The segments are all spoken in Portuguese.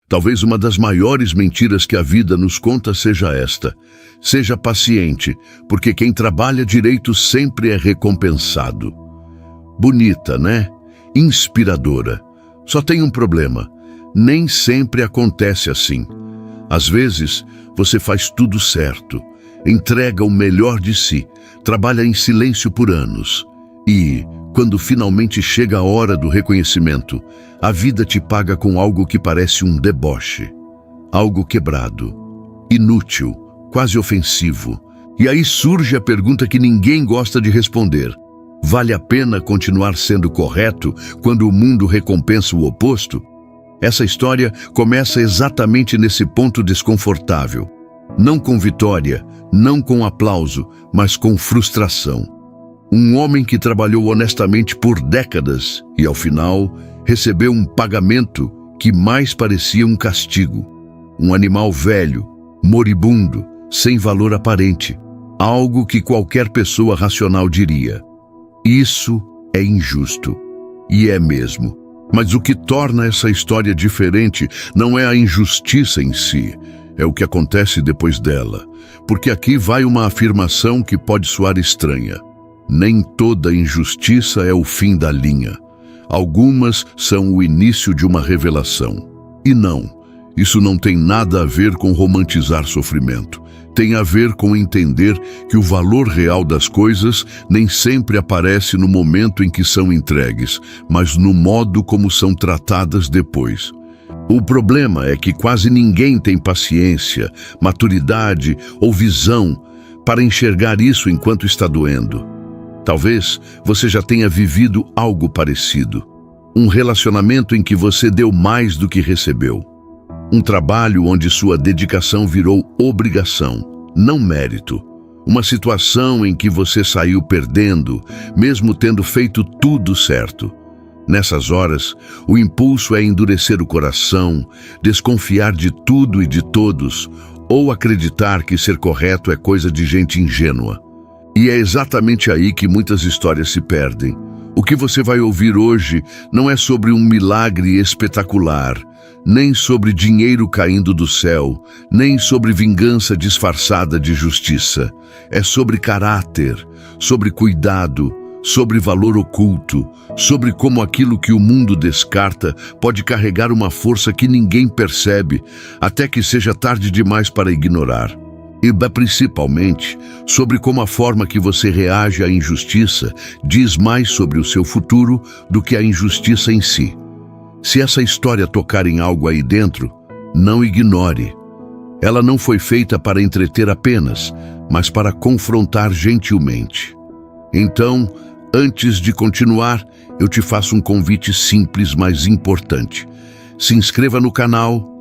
Talvez uma das maiores mentiras que a vida nos conta seja esta: seja paciente, porque quem trabalha direito sempre é recompensado. Bonita, né? Inspiradora. Só tem um problema: nem sempre acontece assim. Às vezes, você faz tudo certo, entrega o melhor de si, trabalha em silêncio por anos. E, quando finalmente chega a hora do reconhecimento, a vida te paga com algo que parece um deboche. Algo quebrado, inútil, quase ofensivo. E aí surge a pergunta que ninguém gosta de responder: vale a pena continuar sendo correto quando o mundo recompensa o oposto? Essa história começa exatamente nesse ponto desconfortável. Não com vitória, não com aplauso, mas com frustração. Um homem que trabalhou honestamente por décadas e, ao final, recebeu um pagamento que mais parecia um castigo. Um animal velho, moribundo, sem valor aparente. Algo que qualquer pessoa racional diria: isso é injusto. E é mesmo. Mas o que torna essa história diferente não é a injustiça em si, é o que acontece depois dela. Porque aqui vai uma afirmação que pode soar estranha: nem toda injustiça é o fim da linha. Algumas são o início de uma revelação. E não, isso não tem nada a ver com romantizar sofrimento. Tem a ver com entender que o valor real das coisas nem sempre aparece no momento em que são entregues, mas no modo como são tratadas depois. O problema é que quase ninguém tem paciência, maturidade ou visão para enxergar isso enquanto está doendo. Talvez você já tenha vivido algo parecido. Um relacionamento em que você deu mais do que recebeu. Um trabalho onde sua dedicação virou obrigação, não mérito. Uma situação em que você saiu perdendo, mesmo tendo feito tudo certo. Nessas horas, o impulso é endurecer o coração, desconfiar de tudo e de todos, ou acreditar que ser correto é coisa de gente ingênua. E é exatamente aí que muitas histórias se perdem. O que você vai ouvir hoje não é sobre um milagre espetacular, nem sobre dinheiro caindo do céu, nem sobre vingança disfarçada de justiça. É sobre caráter, sobre cuidado, sobre valor oculto, sobre como aquilo que o mundo descarta pode carregar uma força que ninguém percebe, até que seja tarde demais para ignorar. E principalmente sobre como a forma que você reage à injustiça diz mais sobre o seu futuro do que a injustiça em si. Se essa história tocar em algo aí dentro, não ignore. Ela não foi feita para entreter apenas, mas para confrontar gentilmente. Então, antes de continuar, eu te faço um convite simples, mas importante. Se inscreva no canal,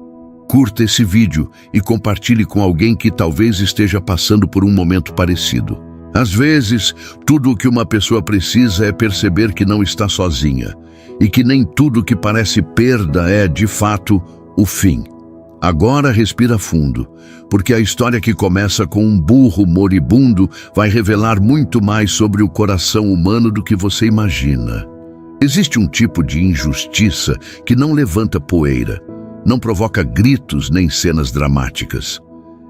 curta esse vídeo e compartilhe com alguém que talvez esteja passando por um momento parecido. Às vezes, tudo o que uma pessoa precisa é perceber que não está sozinha e que nem tudo que parece perda é, de fato, o fim. Agora respira fundo, porque a história que começa com um burro moribundo vai revelar muito mais sobre o coração humano do que você imagina. Existe um tipo de injustiça que não levanta poeira, não provoca gritos nem cenas dramáticas.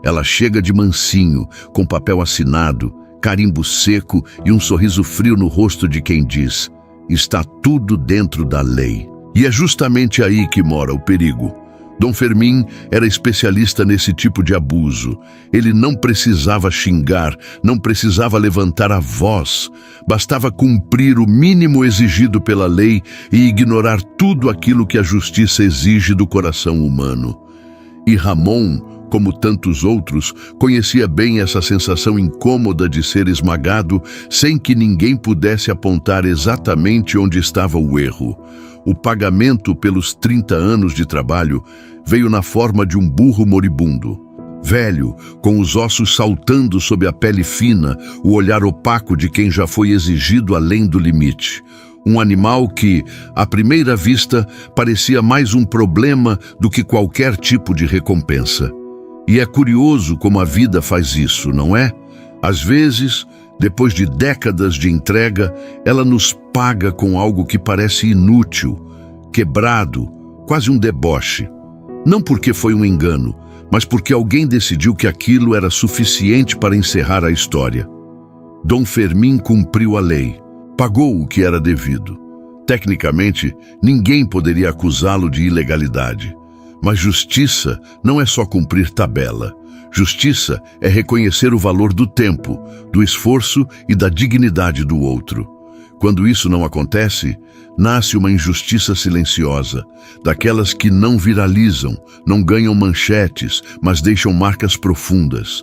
Ela chega de mansinho, com papel assinado, carimbo seco e um sorriso frio no rosto de quem diz: está tudo dentro da lei. E é justamente aí que mora o perigo. Dom Fermín era especialista nesse tipo de abuso. Ele não precisava xingar, não precisava levantar a voz. Bastava cumprir o mínimo exigido pela lei e ignorar tudo aquilo que a justiça exige do coração humano. E Ramon, como tantos outros, conhecia bem essa sensação incômoda de ser esmagado sem que ninguém pudesse apontar exatamente onde estava o erro. O pagamento pelos 30 anos de trabalho veio na forma de um burro moribundo. Velho, com os ossos saltando sob a pele fina, o olhar opaco de quem já foi exigido além do limite. Um animal que, à primeira vista, parecia mais um problema do que qualquer tipo de recompensa. E é curioso como a vida faz isso, não é? Às vezes, depois de décadas de entrega, ela nos paga com algo que parece inútil, quebrado, quase um deboche. Não porque foi um engano, mas porque alguém decidiu que aquilo era suficiente para encerrar a história. Dom Fermín cumpriu a lei, pagou o que era devido. Tecnicamente, ninguém poderia acusá-lo de ilegalidade. Mas justiça não é só cumprir tabela. Justiça é reconhecer o valor do tempo, do esforço e da dignidade do outro. Quando isso não acontece, nasce uma injustiça silenciosa, daquelas que não viralizam, não ganham manchetes, mas deixam marcas profundas.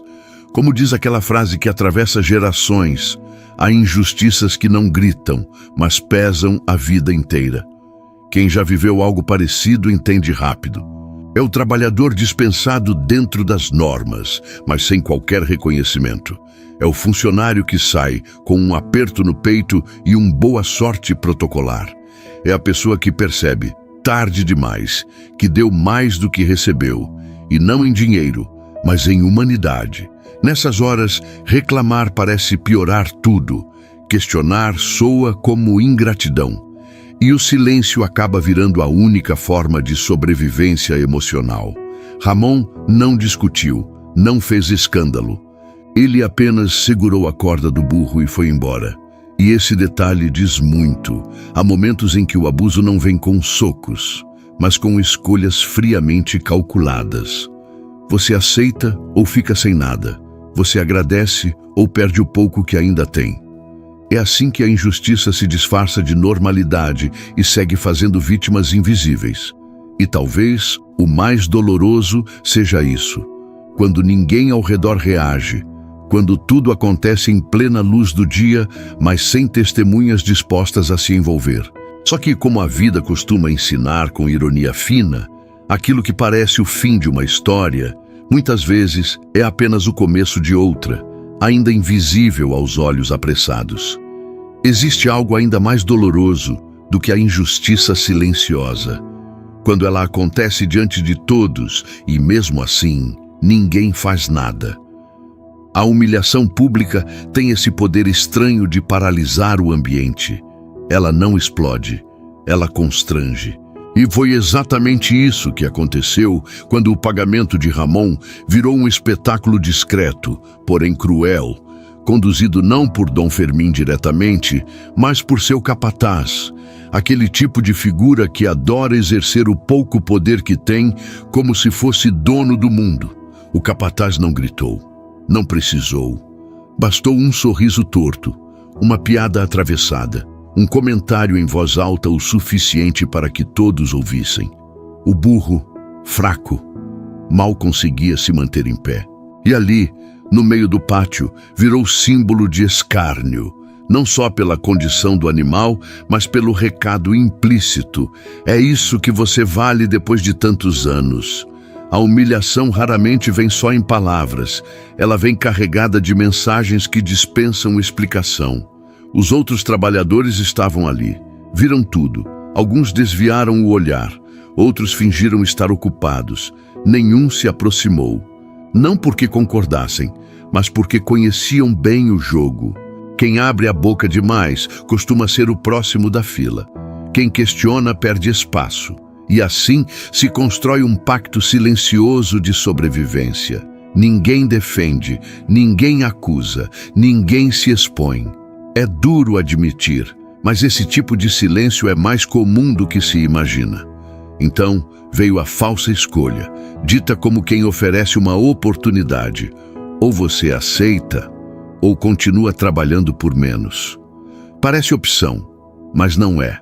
Como diz aquela frase que atravessa gerações, há injustiças que não gritam, mas pesam a vida inteira. Quem já viveu algo parecido entende rápido. É o trabalhador dispensado dentro das normas, mas sem qualquer reconhecimento. É o funcionário que sai com um aperto no peito e boa sorte protocolar. É a pessoa que percebe, tarde demais, que deu mais do que recebeu, e não em dinheiro, mas em humanidade. Nessas horas, reclamar parece piorar tudo. Questionar soa como ingratidão. E o silêncio acaba virando a única forma de sobrevivência emocional. Ramon não discutiu, não fez escândalo. Ele apenas segurou a corda do burro e foi embora. E esse detalhe diz muito. Há momentos em que o abuso não vem com socos, mas com escolhas friamente calculadas. Você aceita ou fica sem nada. Você agradece ou perde o pouco que ainda tem. É assim que a injustiça se disfarça de normalidade e segue fazendo vítimas invisíveis. E talvez o mais doloroso seja isso. Quando ninguém ao redor reage, quando tudo acontece em plena luz do dia, mas sem testemunhas dispostas a se envolver. Só que, como a vida costuma ensinar com ironia fina, aquilo que parece o fim de uma história, muitas vezes é apenas o começo de outra, ainda invisível aos olhos apressados. Existe algo ainda mais doloroso do que a injustiça silenciosa, quando ela acontece diante de todos e, mesmo assim, ninguém faz nada. A humilhação pública tem esse poder estranho de paralisar o ambiente. Ela não explode, ela constrange. E foi exatamente isso que aconteceu quando o pagamento de Ramon virou um espetáculo discreto, porém cruel, conduzido não por Dom Fermín diretamente, mas por seu capataz, aquele tipo de figura que adora exercer o pouco poder que tem como se fosse dono do mundo. O capataz não gritou, não precisou. Bastou um sorriso torto, uma piada atravessada, um comentário em voz alta o suficiente para que todos ouvissem. O burro, fraco, mal conseguia se manter em pé. E ali, no meio do pátio, virou símbolo de escárnio, não só pela condição do animal, mas pelo recado implícito. É isso que você vale depois de tantos anos. A humilhação raramente vem só em palavras, ela vem carregada de mensagens que dispensam explicação. Os outros trabalhadores estavam ali, viram tudo. Alguns desviaram o olhar, outros fingiram estar ocupados. Nenhum se aproximou. Não porque concordassem, mas porque conheciam bem o jogo. Quem abre a boca demais costuma ser o próximo da fila. Quem questiona perde espaço. E assim se constrói um pacto silencioso de sobrevivência. Ninguém defende, ninguém acusa, ninguém se expõe. É duro admitir, mas esse tipo de silêncio é mais comum do que se imagina. Então veio a falsa escolha, dita como quem oferece uma oportunidade. Ou você aceita, ou continua trabalhando por menos. Parece opção, mas não é.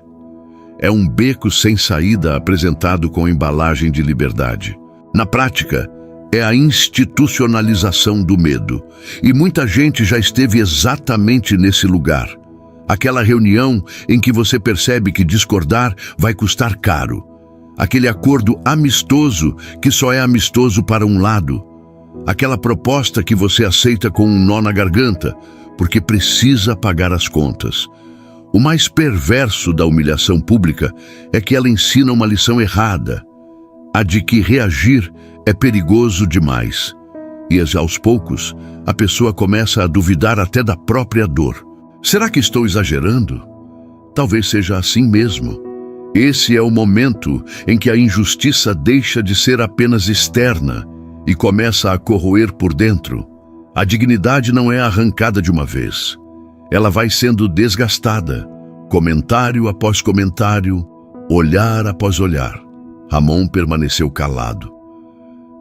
É um beco sem saída apresentado com embalagem de liberdade. Na prática, é a institucionalização do medo. E muita gente já esteve exatamente nesse lugar. Aquela reunião em que você percebe que discordar vai custar caro. Aquele acordo amistoso que só é amistoso para um lado. Aquela proposta que você aceita com um nó na garganta, porque precisa pagar as contas. O mais perverso da humilhação pública é que ela ensina uma lição errada, a de que reagir é perigoso demais. E aos poucos, a pessoa começa a duvidar até da própria dor. Será que estou exagerando? Talvez seja assim mesmo. Esse é o momento em que a injustiça deixa de ser apenas externa e começa a corroer por dentro. A dignidade não é arrancada de uma vez. Ela vai sendo desgastada, comentário após comentário, olhar após olhar. Ramon permaneceu calado.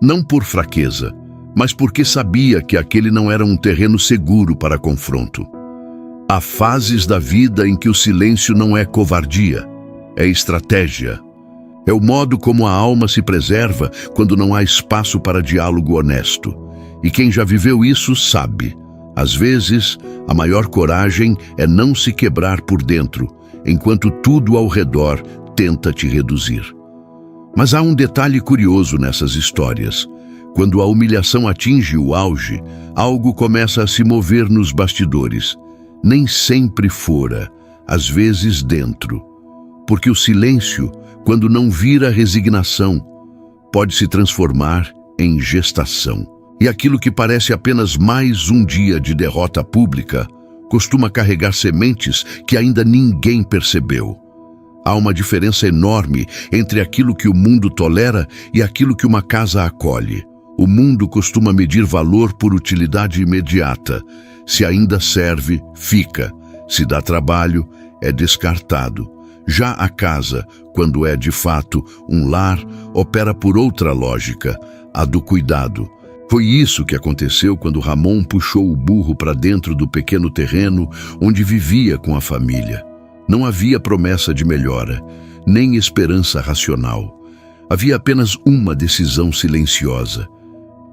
Não por fraqueza, mas porque sabia que aquele não era um terreno seguro para confronto. Há fases da vida em que o silêncio não é covardia, é estratégia. É o modo como a alma se preserva quando não há espaço para diálogo honesto. E quem já viveu isso sabe. Às vezes, a maior coragem é não se quebrar por dentro, enquanto tudo ao redor tenta te reduzir. Mas há um detalhe curioso nessas histórias. Quando a humilhação atinge o auge, algo começa a se mover nos bastidores. Nem sempre fora, às vezes dentro. Porque o silêncio, quando não vira resignação, pode se transformar em gestação. E aquilo que parece apenas mais um dia de derrota pública, costuma carregar sementes que ainda ninguém percebeu. Há uma diferença enorme entre aquilo que o mundo tolera e aquilo que uma casa acolhe. O mundo costuma medir valor por utilidade imediata. Se ainda serve, fica. Se dá trabalho, é descartado. Já a casa, quando é de fato um lar, opera por outra lógica, a do cuidado. Foi isso que aconteceu quando Ramon puxou o burro para dentro do pequeno terreno onde vivia com a família. Não havia promessa de melhora, nem esperança racional. Havia apenas uma decisão silenciosa.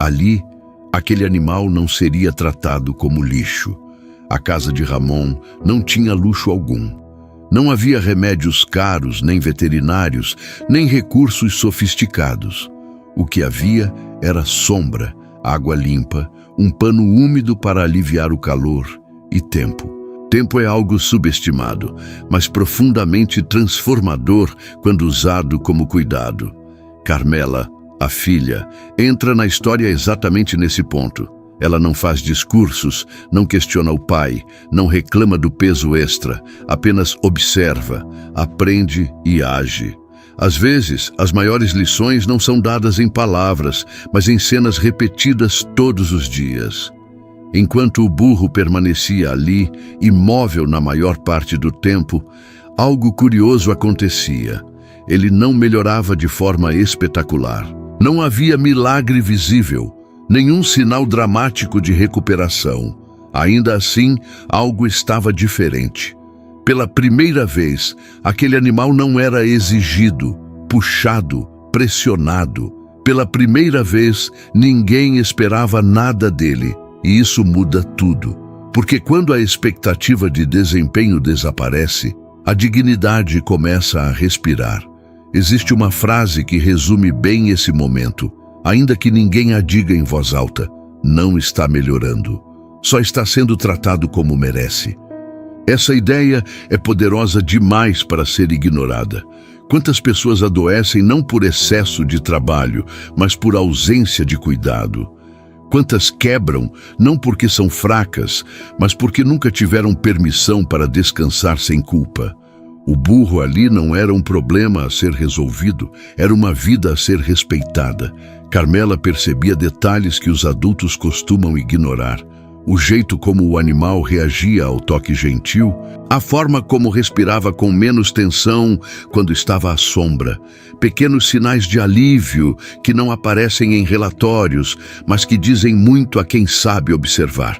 Ali, aquele animal não seria tratado como lixo. A casa de Ramon não tinha luxo algum. Não havia remédios caros, nem veterinários, nem recursos sofisticados. O que havia era sombra, água limpa, um pano úmido para aliviar o calor e tempo. Tempo é algo subestimado, mas profundamente transformador quando usado como cuidado. Carmela, a filha, entra na história exatamente nesse ponto. Ela não faz discursos, não questiona o pai, não reclama do peso extra, apenas observa, aprende e age. Às vezes, as maiores lições não são dadas em palavras, mas em cenas repetidas todos os dias. Enquanto o burro permanecia ali, imóvel na maior parte do tempo, algo curioso acontecia. Ele não melhorava de forma espetacular. Não havia milagre visível, nenhum sinal dramático de recuperação. Ainda assim, algo estava diferente. Pela primeira vez, aquele animal não era exigido, puxado, pressionado. Pela primeira vez, ninguém esperava nada dele. E isso muda tudo. Porque quando a expectativa de desempenho desaparece, a dignidade começa a respirar. Existe uma frase que resume bem esse momento, ainda que ninguém a diga em voz alta: não está melhorando, só está sendo tratado como merece. Essa ideia é poderosa demais para ser ignorada. Quantas pessoas adoecem não por excesso de trabalho, mas por ausência de cuidado? Quantas quebram, não porque são fracas, mas porque nunca tiveram permissão para descansar sem culpa? O burro ali não era um problema a ser resolvido, era uma vida a ser respeitada. Carmela percebia detalhes que os adultos costumam ignorar. O jeito como o animal reagia ao toque gentil, a forma como respirava com menos tensão quando estava à sombra, pequenos sinais de alívio que não aparecem em relatórios, mas que dizem muito a quem sabe observar.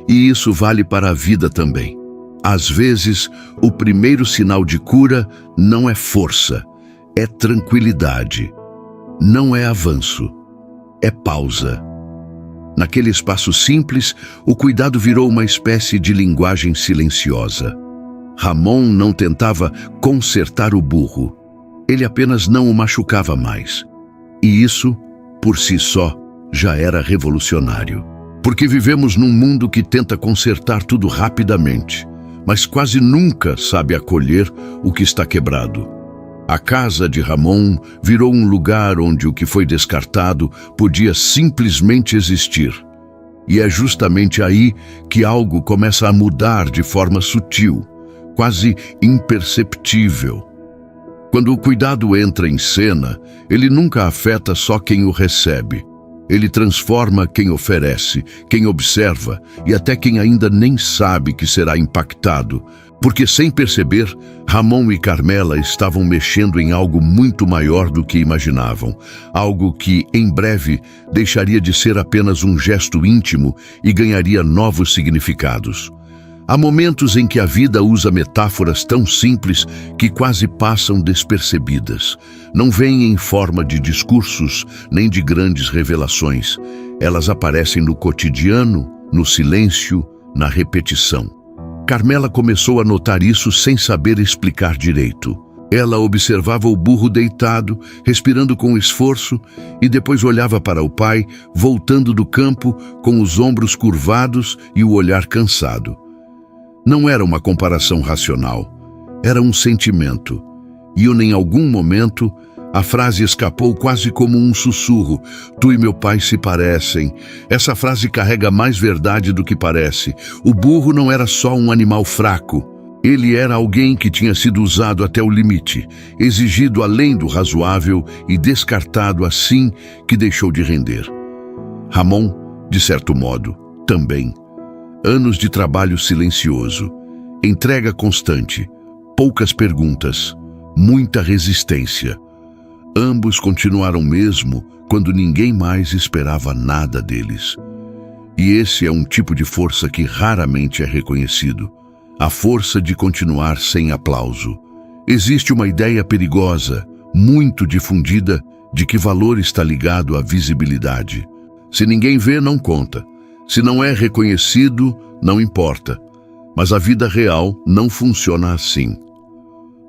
E isso vale para a vida também. Às vezes, o primeiro sinal de cura não é força, é tranquilidade. Não é avanço, é pausa. Naquele espaço simples, o cuidado virou uma espécie de linguagem silenciosa. Ramon não tentava consertar o burro. Ele apenas não o machucava mais. E isso, por si só, já era revolucionário. Porque vivemos num mundo que tenta consertar tudo rapidamente, mas quase nunca sabe acolher o que está quebrado. A casa de Ramon virou um lugar onde o que foi descartado podia simplesmente existir. E é justamente aí que algo começa a mudar de forma sutil, quase imperceptível. Quando o cuidado entra em cena, ele nunca afeta só quem o recebe. Ele transforma quem oferece, quem observa e até quem ainda nem sabe que será impactado. Porque, sem perceber, Ramon e Carmela estavam mexendo em algo muito maior do que imaginavam. Algo que, em breve, deixaria de ser apenas um gesto íntimo e ganharia novos significados. Há momentos em que a vida usa metáforas tão simples que quase passam despercebidas. Não vêm em forma de discursos nem de grandes revelações. Elas aparecem no cotidiano, no silêncio, na repetição. Carmela começou a notar isso sem saber explicar direito. Ela observava o burro deitado, respirando com esforço, e depois olhava para o pai, voltando do campo, com os ombros curvados e o olhar cansado. Não era uma comparação racional, era um sentimento. E em algum momento, a frase escapou quase como um sussurro. Tu e meu pai se parecem. Essa frase carrega mais verdade do que parece. O burro não era só um animal fraco. Ele era alguém que tinha sido usado até o limite, exigido além do razoável e descartado assim que deixou de render. Ramon, de certo modo, também. Anos de trabalho silencioso, entrega constante, poucas perguntas, muita resistência. Ambos continuaram mesmo quando ninguém mais esperava nada deles. E esse é um tipo de força que raramente é reconhecido. A força de continuar sem aplauso. Existe uma ideia perigosa, muito difundida, de que valor está ligado à visibilidade. Se ninguém vê, não conta. Se não é reconhecido, não importa. Mas a vida real não funciona assim.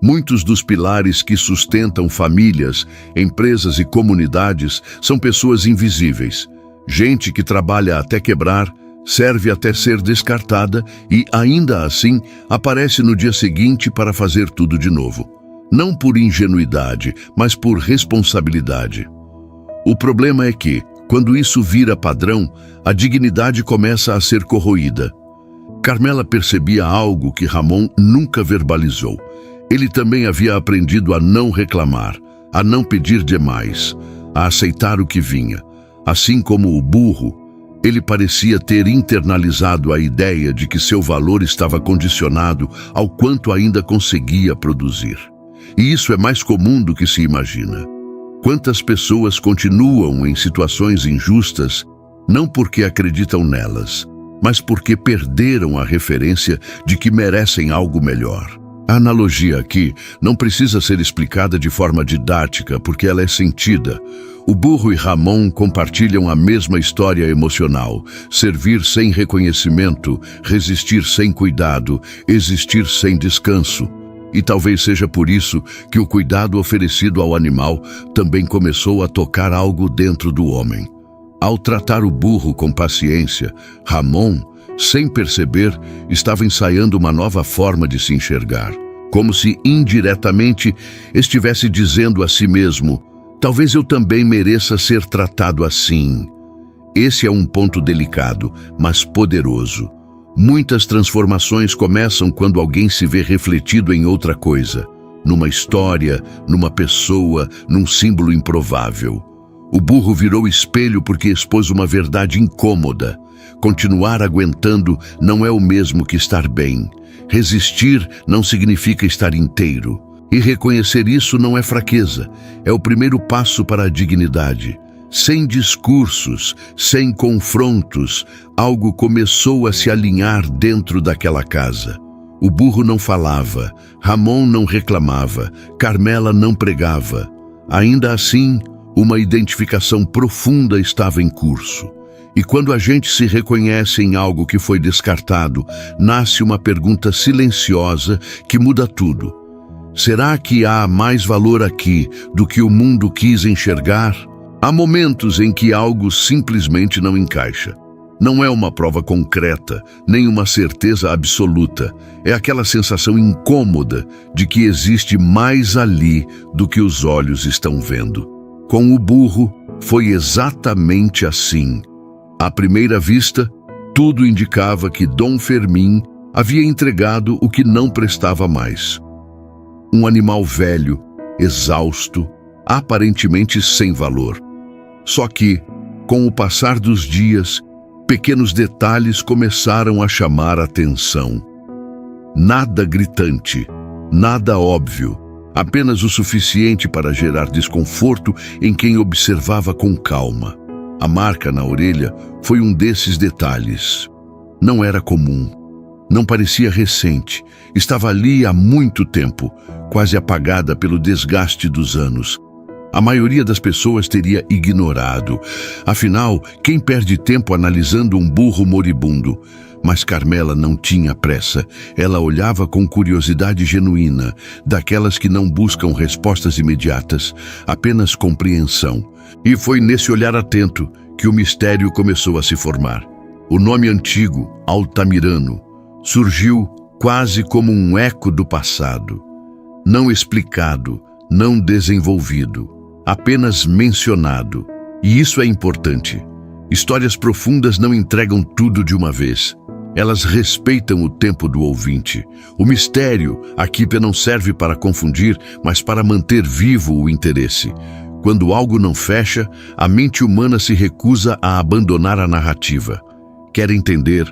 Muitos dos pilares que sustentam famílias, empresas e comunidades são pessoas invisíveis. Gente que trabalha até quebrar, serve até ser descartada e, ainda assim, aparece no dia seguinte para fazer tudo de novo. Não por ingenuidade, mas por responsabilidade. O problema é que, quando isso vira padrão, a dignidade começa a ser corroída. Carmela percebia algo que Ramon nunca verbalizou. Ele também havia aprendido a não reclamar, a não pedir demais, a aceitar o que vinha. Assim como o burro, ele parecia ter internalizado a ideia de que seu valor estava condicionado ao quanto ainda conseguia produzir. E isso é mais comum do que se imagina. Quantas pessoas continuam em situações injustas, não porque acreditam nelas, mas porque perderam a referência de que merecem algo melhor. A analogia aqui não precisa ser explicada de forma didática, porque ela é sentida. O burro e Ramon compartilham a mesma história emocional: servir sem reconhecimento, resistir sem cuidado, existir sem descanso. E talvez seja por isso que o cuidado oferecido ao animal também começou a tocar algo dentro do homem. Ao tratar o burro com paciência, Ramon, sem perceber, estava ensaiando uma nova forma de se enxergar. Como se indiretamente estivesse dizendo a si mesmo: talvez eu também mereça ser tratado assim. Esse é um ponto delicado, mas poderoso. Muitas transformações começam quando alguém se vê refletido em outra coisa, numa história, numa pessoa, num símbolo improvável. O burro virou espelho porque expôs uma verdade incômoda. Continuar aguentando não é o mesmo que estar bem. Resistir não significa estar inteiro. E reconhecer isso não é fraqueza, é o primeiro passo para a dignidade. Sem discursos, sem confrontos, algo começou a se alinhar dentro daquela casa. O burro não falava, Ramon não reclamava, Carmela não pregava. Ainda assim, uma identificação profunda estava em curso. E quando a gente se reconhece em algo que foi descartado, nasce uma pergunta silenciosa que muda tudo. Será que há mais valor aqui do que o mundo quis enxergar? Há momentos em que algo simplesmente não encaixa. Não é uma prova concreta, nem uma certeza absoluta. É aquela sensação incômoda de que existe mais ali do que os olhos estão vendo. Com o burro, foi exatamente assim. À primeira vista, tudo indicava que Dom Fermín havia entregado o que não prestava mais. Um animal velho, exausto, aparentemente sem valor. Só que, com o passar dos dias, pequenos detalhes começaram a chamar a atenção. Nada gritante, nada óbvio, apenas o suficiente para gerar desconforto em quem observava com calma. A marca na orelha foi um desses detalhes. Não era comum, não parecia recente, estava ali há muito tempo, quase apagada pelo desgaste dos anos. A maioria das pessoas teria ignorado. Afinal, quem perde tempo analisando um burro moribundo? Mas Carmela não tinha pressa. Ela olhava com curiosidade genuína, daquelas que não buscam respostas imediatas, apenas compreensão. E foi nesse olhar atento que o mistério começou a se formar. O nome antigo, Altamirano, surgiu quase como um eco do passado. Não explicado, não desenvolvido, apenas mencionado. E isso é importante. Histórias profundas não entregam tudo de uma vez. Elas respeitam o tempo do ouvinte. O mistério aqui não serve para confundir, mas para manter vivo o interesse. Quando algo não fecha, a mente humana se recusa a abandonar a narrativa. Quer entender,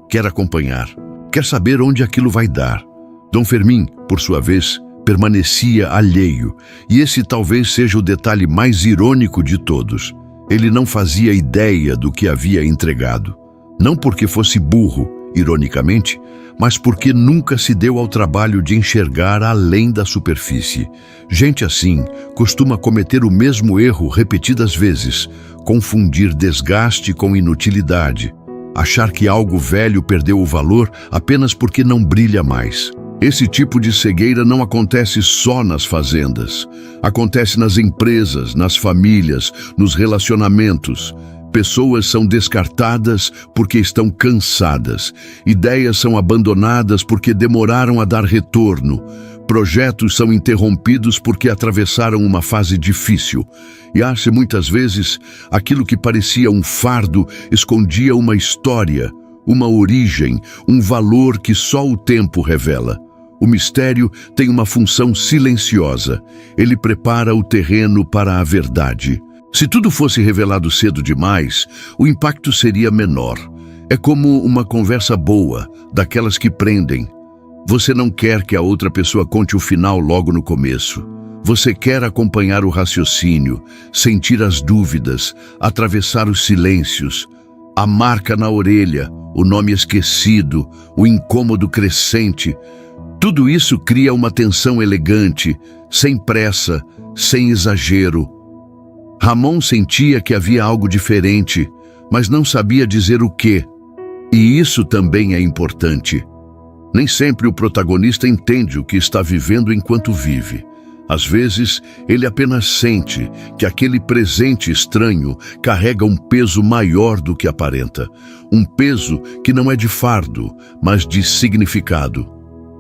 quer acompanhar, quer saber onde aquilo vai dar. Dom Fermín, por sua vez, permanecia alheio, e esse talvez seja o detalhe mais irônico de todos. Ele não fazia ideia do que havia entregado. Não porque fosse burro, ironicamente, mas porque nunca se deu ao trabalho de enxergar além da superfície. Gente assim costuma cometer o mesmo erro repetidas vezes, confundir desgaste com inutilidade, achar que algo velho perdeu o valor apenas porque não brilha mais. Esse tipo de cegueira não acontece só nas fazendas. Acontece nas empresas, nas famílias, nos relacionamentos. Pessoas são descartadas porque estão cansadas. Ideias são abandonadas porque demoraram a dar retorno. Projetos são interrompidos porque atravessaram uma fase difícil. E acha muitas vezes aquilo que parecia um fardo escondia uma história, uma origem, um valor que só o tempo revela. O mistério tem uma função silenciosa. Ele prepara o terreno para a verdade. Se tudo fosse revelado cedo demais, o impacto seria menor. É como uma conversa boa, daquelas que prendem. Você não quer que a outra pessoa conte o final logo no começo. Você quer acompanhar o raciocínio, sentir as dúvidas, atravessar os silêncios, a marca na orelha, o nome esquecido, o incômodo crescente. Tudo isso cria uma tensão elegante, sem pressa, sem exagero. Ramon sentia que havia algo diferente, mas não sabia dizer o quê. E isso também é importante. Nem sempre o protagonista entende o que está vivendo enquanto vive. Às vezes, ele apenas sente que aquele presente estranho carrega um peso maior do que aparenta. Um peso que não é de fardo, mas de significado.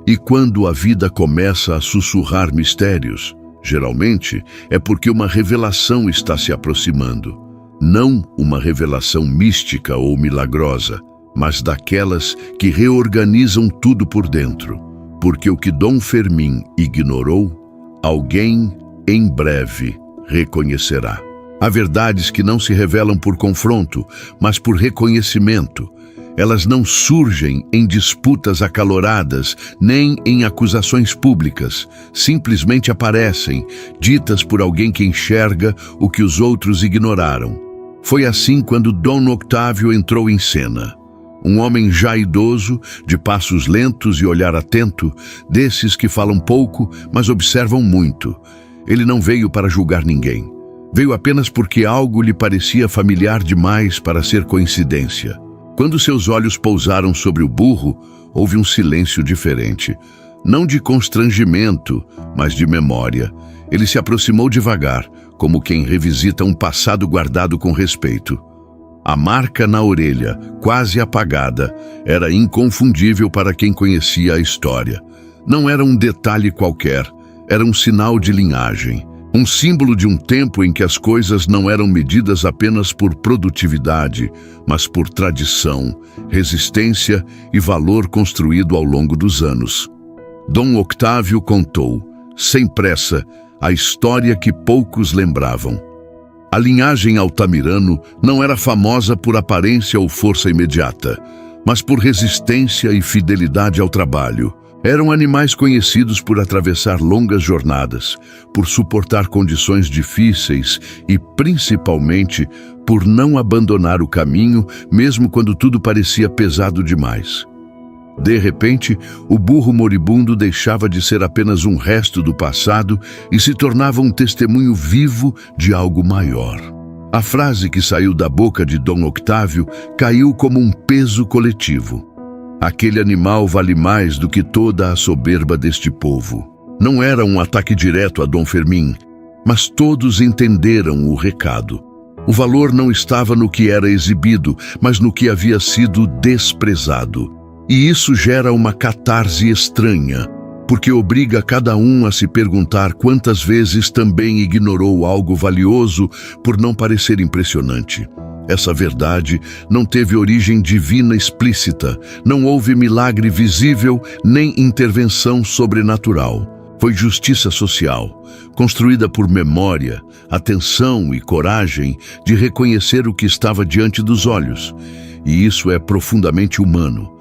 E quando a vida começa a sussurrar mistérios, geralmente é porque uma revelação está se aproximando. Não uma revelação mística ou milagrosa, mas daquelas que reorganizam tudo por dentro. Porque o que Dom Fermín ignorou, alguém em breve reconhecerá. Há verdades que não se revelam por confronto, mas por reconhecimento. Elas não surgem em disputas acaloradas, nem em acusações públicas. Simplesmente aparecem, ditas por alguém que enxerga o que os outros ignoraram. Foi assim quando Dom Octávio entrou em cena. Um homem já idoso, de passos lentos e olhar atento, desses que falam pouco, mas observam muito. Ele não veio para julgar ninguém. Veio apenas porque algo lhe parecia familiar demais para ser coincidência. Quando seus olhos pousaram sobre o burro, houve um silêncio diferente. Não de constrangimento, mas de memória. Ele se aproximou devagar, como quem revisita um passado guardado com respeito. A marca na orelha, quase apagada, era inconfundível para quem conhecia a história. Não era um detalhe qualquer, era um sinal de linhagem. Um símbolo de um tempo em que as coisas não eram medidas apenas por produtividade, mas por tradição, resistência e valor construído ao longo dos anos. Dom Octávio contou, sem pressa, a história que poucos lembravam. A linhagem Altamirano não era famosa por aparência ou força imediata, mas por resistência e fidelidade ao trabalho. Eram animais conhecidos por atravessar longas jornadas, por suportar condições difíceis e, principalmente, por não abandonar o caminho, mesmo quando tudo parecia pesado demais. De repente, o burro moribundo deixava de ser apenas um resto do passado e se tornava um testemunho vivo de algo maior. A frase que saiu da boca de Dom Octávio caiu como um peso coletivo. Aquele animal vale mais do que toda a soberba deste povo. Não era um ataque direto a Dom Fermín, mas todos entenderam o recado. O valor não estava no que era exibido, mas no que havia sido desprezado. E isso gera uma catarse estranha, porque obriga cada um a se perguntar quantas vezes também ignorou algo valioso por não parecer impressionante. Essa verdade não teve origem divina explícita, não houve milagre visível nem intervenção sobrenatural. Foi justiça social, construída por memória, atenção e coragem de reconhecer o que estava diante dos olhos. E isso é profundamente humano.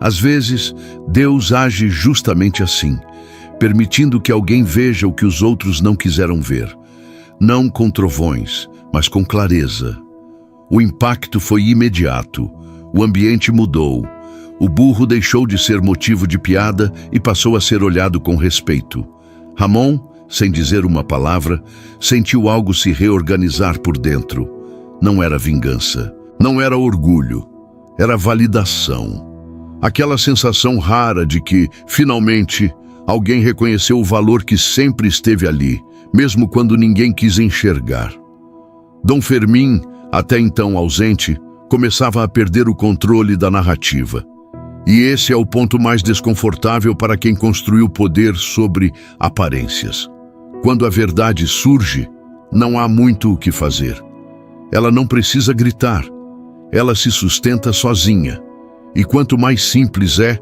Às vezes, Deus age justamente assim, permitindo que alguém veja o que os outros não quiseram ver. Não com trovões, mas com clareza. O impacto foi imediato. O ambiente mudou. O burro deixou de ser motivo de piada e passou a ser olhado com respeito. Ramon, sem dizer uma palavra, sentiu algo se reorganizar por dentro. Não era vingança, não era orgulho, era validação. Aquela sensação rara de que, finalmente, alguém reconheceu o valor que sempre esteve ali, mesmo quando ninguém quis enxergar. Dom Fermín, até então ausente, começava a perder o controle da narrativa. E esse é o ponto mais desconfortável para quem construiu poder sobre aparências. Quando a verdade surge, não há muito o que fazer. Ela não precisa gritar. Ela se sustenta sozinha. E quanto mais simples é,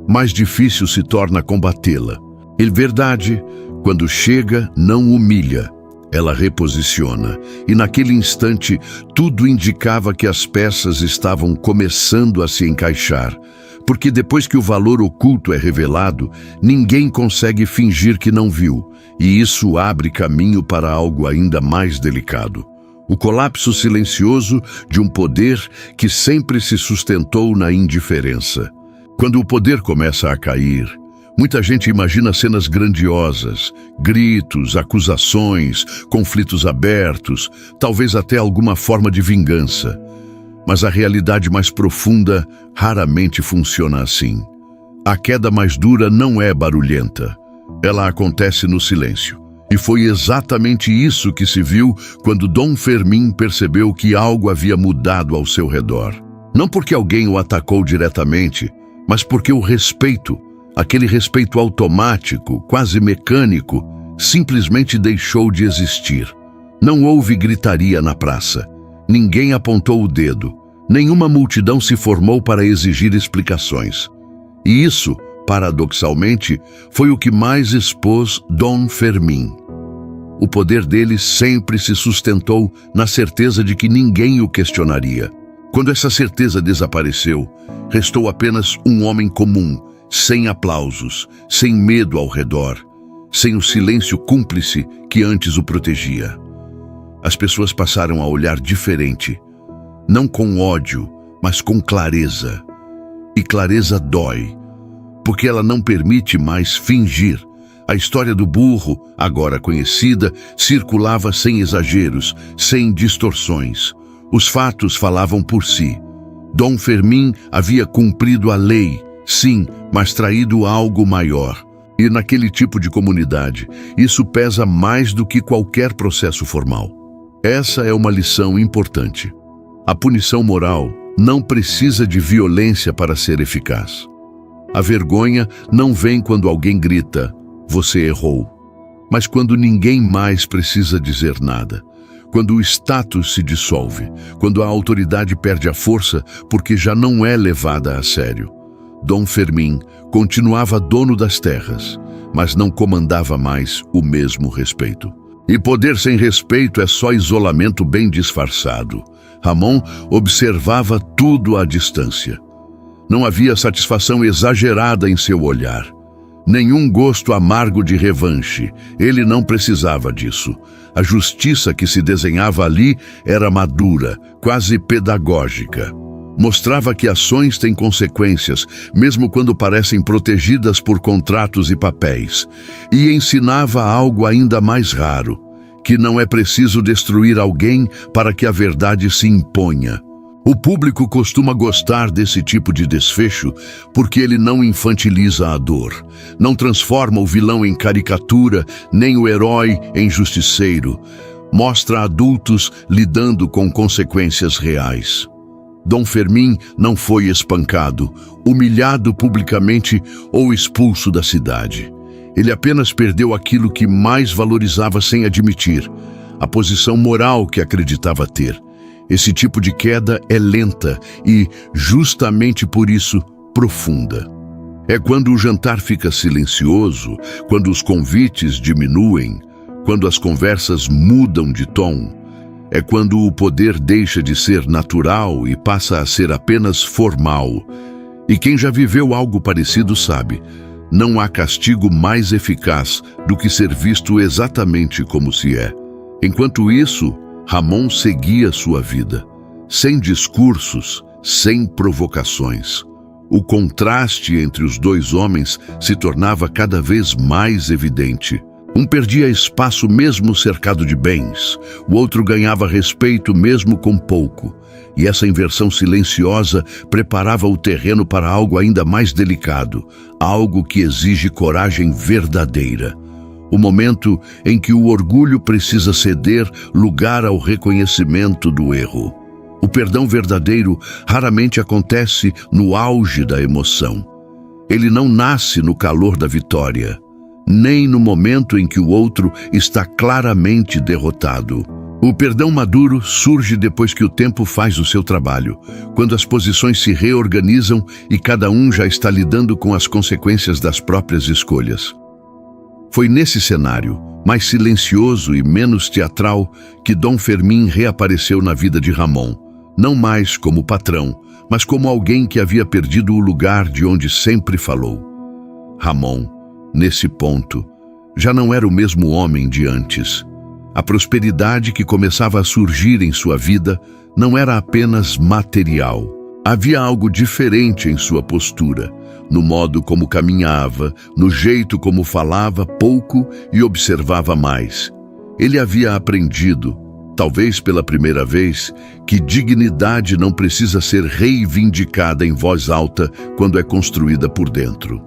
mais difícil se torna combatê-la. E verdade, quando chega, não humilha. Ela reposiciona, e naquele instante tudo indicava que as peças estavam começando a se encaixar, porque depois que o valor oculto é revelado, ninguém consegue fingir que não viu, e isso abre caminho para algo ainda mais delicado. O colapso silencioso de um poder que sempre se sustentou na indiferença. Quando o poder começa a cair, muita gente imagina cenas grandiosas, gritos, acusações, conflitos abertos, talvez até alguma forma de vingança. Mas a realidade mais profunda raramente funciona assim. A queda mais dura não é barulhenta. Ela acontece no silêncio. E foi exatamente isso que se viu quando Dom Fermín percebeu que algo havia mudado ao seu redor. Não porque alguém o atacou diretamente, mas porque o respeito, aquele respeito automático, quase mecânico, simplesmente deixou de existir. Não houve gritaria na praça. Ninguém apontou o dedo. Nenhuma multidão se formou para exigir explicações. E isso, paradoxalmente, foi o que mais expôs Dom Fermín. O poder dele sempre se sustentou na certeza de que ninguém o questionaria. Quando essa certeza desapareceu, restou apenas um homem comum, sem aplausos, sem medo ao redor, sem o silêncio cúmplice que antes o protegia. As pessoas passaram a olhar diferente, não com ódio, mas com clareza. E clareza dói, porque ela não permite mais fingir. A história do burro, agora conhecida, circulava sem exageros, sem distorções. Os fatos falavam por si. Dom Fermín havia cumprido a lei, sim, mas traído algo maior. E naquele tipo de comunidade, isso pesa mais do que qualquer processo formal. Essa é uma lição importante. A punição moral não precisa de violência para ser eficaz. A vergonha não vem quando alguém grita, "Você errou", mas quando ninguém mais precisa dizer nada. Quando o status se dissolve, quando a autoridade perde a força porque já não é levada a sério. Dom Fermín continuava dono das terras, mas não comandava mais o mesmo respeito. E poder sem respeito é só isolamento bem disfarçado. Ramon observava tudo à distância. Não havia satisfação exagerada em seu olhar. Nenhum gosto amargo de revanche. Ele não precisava disso. A justiça que se desenhava ali era madura, quase pedagógica. Mostrava que ações têm consequências, mesmo quando parecem protegidas por contratos e papéis. E ensinava algo ainda mais raro, que não é preciso destruir alguém para que a verdade se imponha. O público costuma gostar desse tipo de desfecho porque ele não infantiliza a dor, não transforma o vilão em caricatura, nem o herói em justiceiro. Mostra adultos lidando com consequências reais. Dom Fermín não foi espancado, humilhado publicamente ou expulso da cidade. Ele apenas perdeu aquilo que mais valorizava sem admitir, a posição moral que acreditava ter. Esse tipo de queda é lenta e, justamente por isso, profunda. É quando o jantar fica silencioso, quando os convites diminuem, quando as conversas mudam de tom. É quando o poder deixa de ser natural e passa a ser apenas formal. E quem já viveu algo parecido sabe, não há castigo mais eficaz do que ser visto exatamente como se é. Enquanto isso, Ramon seguia sua vida, sem discursos, sem provocações. O contraste entre os dois homens se tornava cada vez mais evidente. Um perdia espaço mesmo cercado de bens, o outro ganhava respeito mesmo com pouco. E essa inversão silenciosa preparava o terreno para algo ainda mais delicado, algo que exige coragem verdadeira. O momento em que o orgulho precisa ceder lugar ao reconhecimento do erro. O perdão verdadeiro raramente acontece no auge da emoção. Ele não nasce no calor da vitória, nem no momento em que o outro está claramente derrotado. O perdão maduro surge depois que o tempo faz o seu trabalho, quando as posições se reorganizam e cada um já está lidando com as consequências das próprias escolhas. Foi nesse cenário, mais silencioso e menos teatral, que Dom Fermín reapareceu na vida de Ramon, não mais como patrão, mas como alguém que havia perdido o lugar de onde sempre falou. Ramon, nesse ponto, já não era o mesmo homem de antes. A prosperidade que começava a surgir em sua vida não era apenas material. Havia algo diferente em sua postura, no modo como caminhava, no jeito como falava pouco e observava mais. Ele havia aprendido, talvez pela primeira vez, que dignidade não precisa ser reivindicada em voz alta quando é construída por dentro.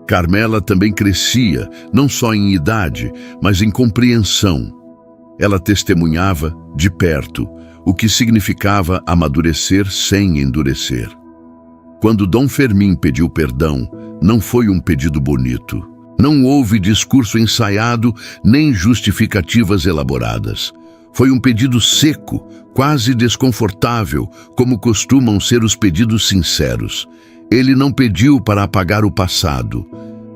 Carmela também crescia, não só em idade, mas em compreensão. Ela testemunhava, de perto, o que significava amadurecer sem endurecer. Quando Dom Fermín pediu perdão, não foi um pedido bonito. Não houve discurso ensaiado, nem justificativas elaboradas. Foi um pedido seco, quase desconfortável, como costumam ser os pedidos sinceros. Ele não pediu para apagar o passado.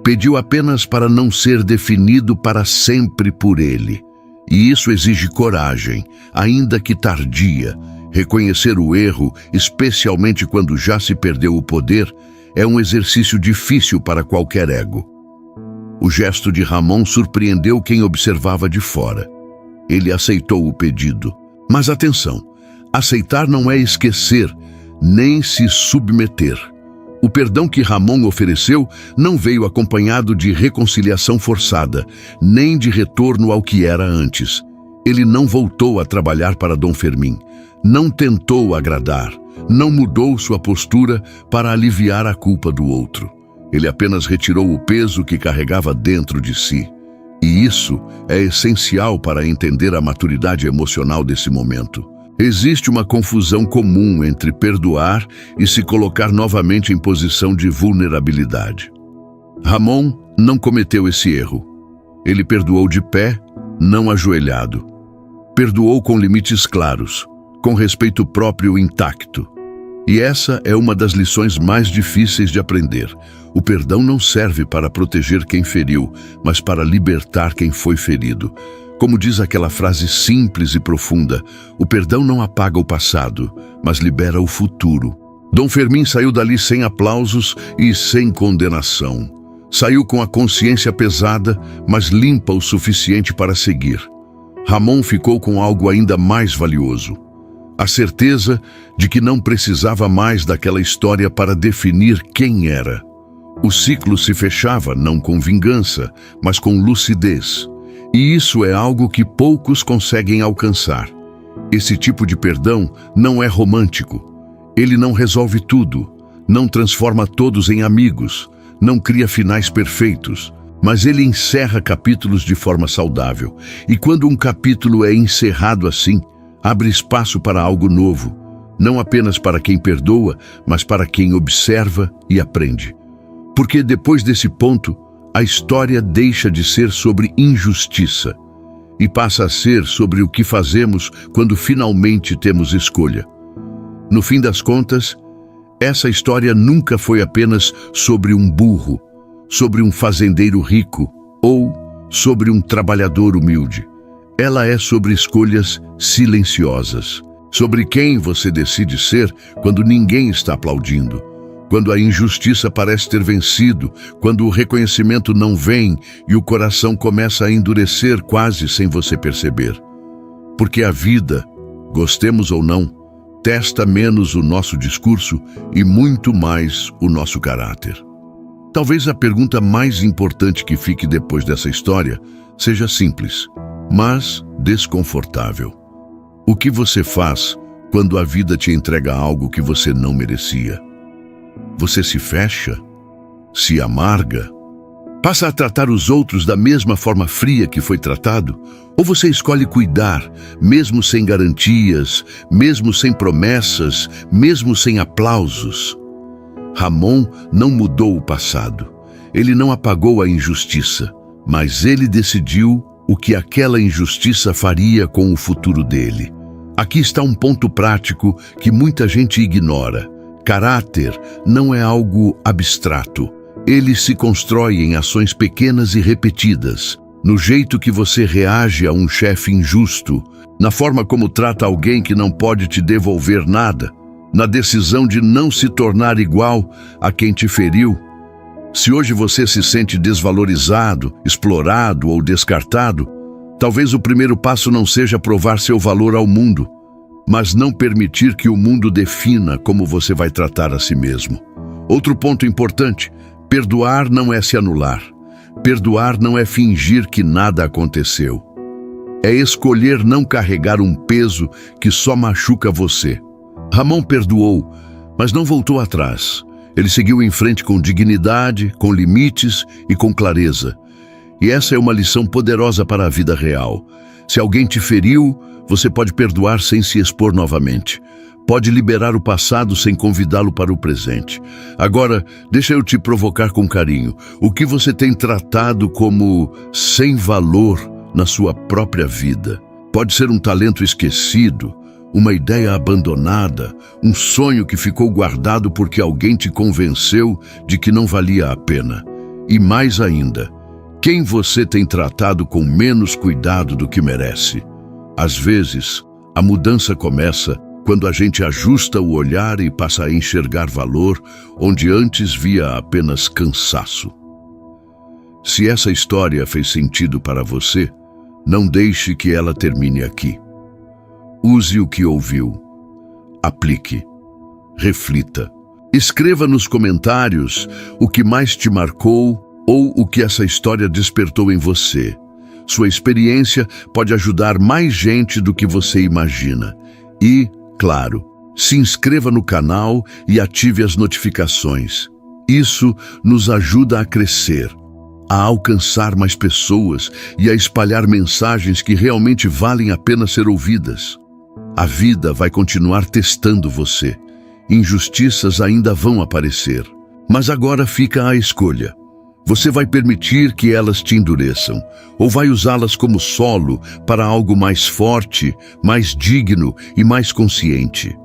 Pediu apenas para não ser definido para sempre por ele. E isso exige coragem, ainda que tardia. Reconhecer o erro, especialmente quando já se perdeu o poder, é um exercício difícil para qualquer ego. O gesto de Ramon surpreendeu quem observava de fora. Ele aceitou o pedido. Mas atenção, aceitar não é esquecer, nem se submeter. O perdão que Ramon ofereceu não veio acompanhado de reconciliação forçada, nem de retorno ao que era antes. Ele não voltou a trabalhar para Dom Fermín, não tentou agradar, não mudou sua postura para aliviar a culpa do outro. Ele apenas retirou o peso que carregava dentro de si. E isso é essencial para entender a maturidade emocional desse momento. Existe uma confusão comum entre perdoar e se colocar novamente em posição de vulnerabilidade. Ramon não cometeu esse erro. Ele perdoou de pé, não ajoelhado. Perdoou com limites claros, com respeito próprio intacto. E essa é uma das lições mais difíceis de aprender. O perdão não serve para proteger quem feriu, mas para libertar quem foi ferido. Como diz aquela frase simples e profunda, o perdão não apaga o passado, mas libera o futuro. Dom Fermín saiu dali sem aplausos e sem condenação. Saiu com a consciência pesada, mas limpa o suficiente para seguir. Ramon ficou com algo ainda mais valioso: a certeza de que não precisava mais daquela história para definir quem era. O ciclo se fechava não com vingança, mas com lucidez. E isso é algo que poucos conseguem alcançar. Esse tipo de perdão não é romântico. Ele não resolve tudo, não transforma todos em amigos, não cria finais perfeitos, mas ele encerra capítulos de forma saudável. E quando um capítulo é encerrado assim, abre espaço para algo novo, não apenas para quem perdoa, mas para quem observa e aprende. Porque depois desse ponto, a história deixa de ser sobre injustiça e passa a ser sobre o que fazemos quando finalmente temos escolha. No fim das contas, essa história nunca foi apenas sobre um burro, sobre um fazendeiro rico ou sobre um trabalhador humilde. Ela é sobre escolhas silenciosas, sobre quem você decide ser quando ninguém está aplaudindo, quando a injustiça parece ter vencido, quando o reconhecimento não vem e o coração começa a endurecer quase sem você perceber. Porque a vida, gostemos ou não, testa menos o nosso discurso e muito mais o nosso caráter. Talvez a pergunta mais importante que fique depois dessa história seja simples, mas desconfortável. O que você faz quando a vida te entrega algo que você não merecia? Você se fecha? Se amarga? Passa a tratar os outros da mesma forma fria que foi tratado? Ou você escolhe cuidar, mesmo sem garantias, mesmo sem promessas, mesmo sem aplausos? Ramon não mudou o passado. Ele não apagou a injustiça, mas ele decidiu o que aquela injustiça faria com o futuro dele. Aqui está um ponto prático que muita gente ignora. Caráter não é algo abstrato. Ele se constrói em ações pequenas e repetidas, no jeito que você reage a um chefe injusto, na forma como trata alguém que não pode te devolver nada, na decisão de não se tornar igual a quem te feriu. Se hoje você se sente desvalorizado, explorado ou descartado, talvez o primeiro passo não seja provar seu valor ao mundo, mas não permitir que o mundo defina como você vai tratar a si mesmo. Outro ponto importante: perdoar não é se anular. Perdoar não é fingir que nada aconteceu. É escolher não carregar um peso que só machuca você. Ramon perdoou, mas não voltou atrás. Ele seguiu em frente com dignidade, com limites e com clareza. E essa é uma lição poderosa para a vida real. Se alguém te feriu, você pode perdoar sem se expor novamente. Pode liberar o passado sem convidá-lo para o presente. Agora, deixa eu te provocar com carinho. O que você tem tratado como sem valor na sua própria vida? Pode ser um talento esquecido, uma ideia abandonada, um sonho que ficou guardado porque alguém te convenceu de que não valia a pena. E mais ainda, quem você tem tratado com menos cuidado do que merece? Às vezes, a mudança começa quando a gente ajusta o olhar e passa a enxergar valor onde antes via apenas cansaço. Se essa história fez sentido para você, não deixe que ela termine aqui. Use o que ouviu. Aplique. Reflita. Escreva nos comentários o que mais te marcou ou o que essa história despertou em você. Sua experiência pode ajudar mais gente do que você imagina. E, claro, se inscreva no canal e ative as notificações. Isso nos ajuda a crescer, a alcançar mais pessoas e a espalhar mensagens que realmente valem a pena ser ouvidas. A vida vai continuar testando você. Injustiças ainda vão aparecer. Mas agora fica a escolha. Você vai permitir que elas te endureçam, ou vai usá-las como solo para algo mais forte, mais digno e mais consciente?